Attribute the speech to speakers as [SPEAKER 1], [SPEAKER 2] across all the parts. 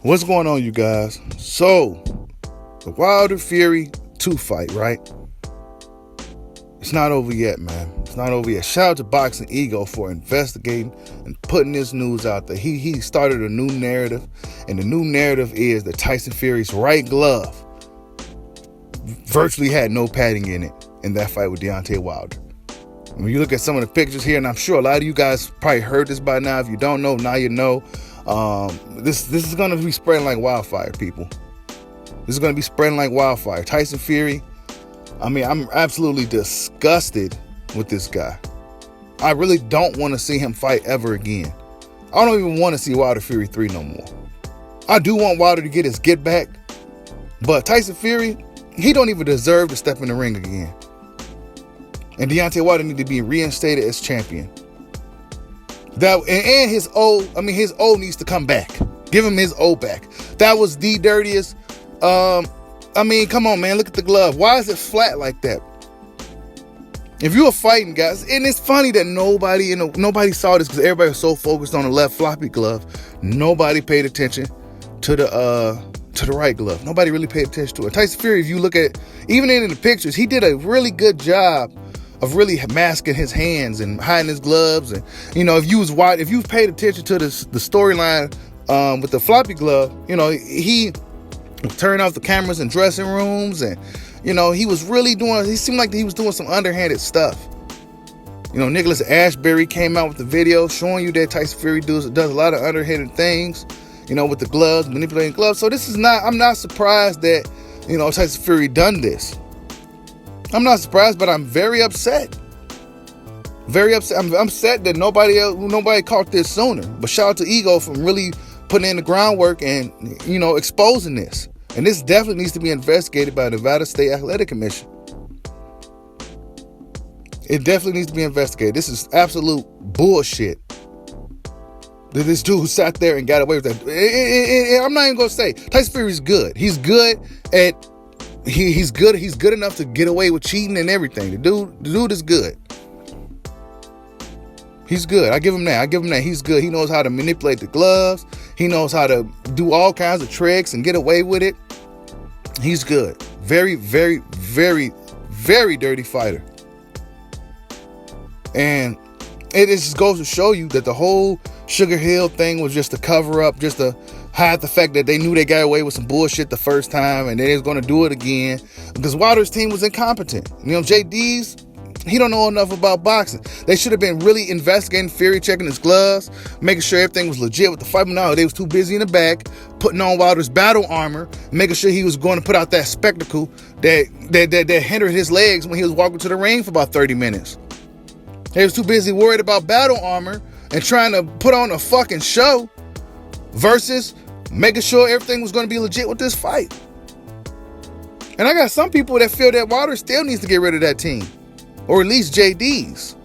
[SPEAKER 1] What's going on, you guys? So, the Wilder Fury 2 fight, right? It's not over yet, man. It's not over yet. Shout out to Boxing Ego for investigating and putting this news out there. He started a new narrative, and the new narrative is that Tyson Fury's right glove virtually had no padding in it in that fight with Deontay Wilder. When you look at some of the pictures here, and I'm sure a lot of you guys probably heard this by now. If you don't know, now you know. This is going to be spreading like wildfire, people. This is going to be spreading like wildfire. Tyson Fury, I mean, I'm absolutely disgusted with this guy. I really don't want to see him fight ever again. I don't even want to see Wilder Fury 3 no more. I do want Wilder to get his get back, but Tyson Fury, he don't even deserve to step in the ring again. And Deontay Wilder need to be reinstated as champion. And his O needs to come back. Give him his O back. That was the dirtiest. I mean, come on, man. Look at the glove. Why is it flat like that? If you were fighting, guys, and it's funny that nobody saw this because everybody was so focused on the left floppy glove. Nobody paid attention to the right glove. Nobody really paid attention to it. Tyson Fury, if you look at even in the pictures, he did a really good job of really masking his hands and hiding his gloves. And if you paid attention to the storyline with the floppy glove, he turned off the cameras in dressing rooms, and he seemed like he was doing some underhanded stuff. Nicholas Ashbury came out with the video showing you that Tyson Fury does a lot of underhanded things, with the gloves, manipulating gloves. So I'm not surprised that Tyson Fury done this. I'm not surprised, but I'm very upset. Very upset. I'm upset that nobody caught this sooner. But shout out to Ego for really putting in the groundwork and, exposing this. And this definitely needs to be investigated by the Nevada State Athletic Commission. It definitely needs to be investigated. This is absolute bullshit. This dude sat there and got away with that. I'm not even going to say. Tyson Fury is good. He's good at... He's good enough to get away with cheating and everything. The dude is good. He's good. I give him that. He's good. He knows how to manipulate the gloves. He knows how to do all kinds of tricks and get away with it. He's good. Very, very, very, very dirty fighter. And it just goes to show you that the whole Sugar Hill thing was just a cover up, just to hide the fact that they knew they got away with some bullshit the first time and they was going to do it again because Wilder's team was incompetent. JD's, he don't know enough about boxing. They should have been really investigating Fury, checking his gloves, making sure everything was legit with the fight. But no, they was too busy in the back, putting on Wilder's battle armor, making sure he was going to put out that spectacle that hindered his legs when he was walking to the ring for about 30 minutes. They was too busy worried about battle armor and trying to put on a fucking show versus making sure everything was going to be legit with this fight. And I got some people that feel that Wilder still needs to get rid of that team, or at least JD's,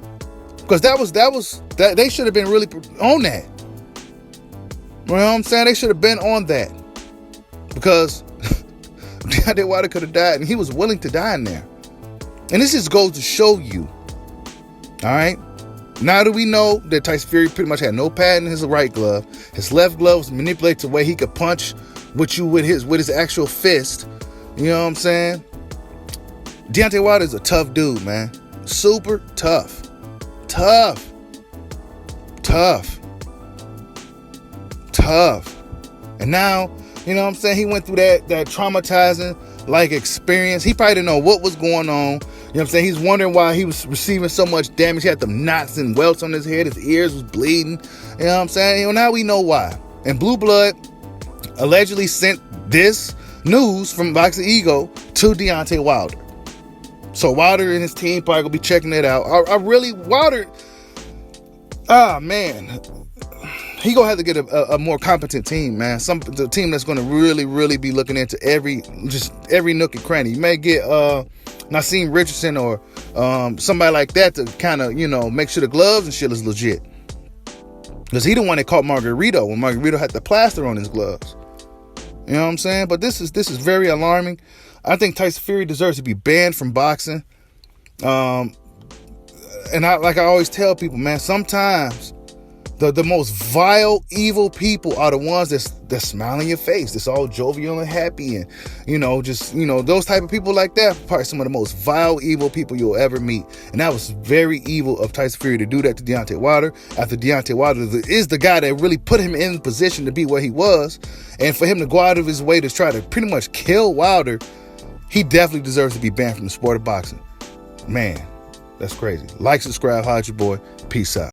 [SPEAKER 1] because that they should have been really on that. You know what I'm saying? They should have been on that because Deontay Wilder could have died, and he was willing to die in there. And this just goes to show you. All right. Now that we know that Tyson Fury pretty much had no pad in his right glove, his left glove was manipulated to where he could punch with his actual fist. You know what I'm saying? Deontay Wilder is a tough dude, man. Super tough. Tough. And now, you know what I'm saying, he went through that traumatizing experience. He probably didn't know what was going on. You know what I'm saying? He's wondering why he was receiving so much damage. He had them knots and welts on his head. His ears was bleeding. You know what I'm saying? Now we know why. And Blue Blood allegedly sent this news from Boxing Ego to Deontay Wilder. So Wilder and his team probably gonna be checking it out. Wilder, man. He gonna have to get a more competent team, man. The team that's gonna really, really be looking into every nook and cranny. You may get Nassim Richardson or somebody like that to kind of, make sure the gloves and shit is legit. Because he the one that caught Margarito when Margarito had the plaster on his gloves. You know what I'm saying? But this is very alarming. I think Tyson Fury deserves to be banned from boxing. And I always tell people, man, sometimes the most vile, evil people are the ones that smile in your face, that's all jovial and happy, and those type of people like that are probably some of the most vile, evil people you'll ever meet. And that was very evil of Tyson Fury to do that to Deontay Wilder, after Deontay Wilder is the guy that really put him in position to be where he was. And for him to go out of his way to try to pretty much kill Wilder, he definitely deserves to be banned from the sport of boxing. Man, that's crazy. Like, subscribe, holla at your boy. Peace out.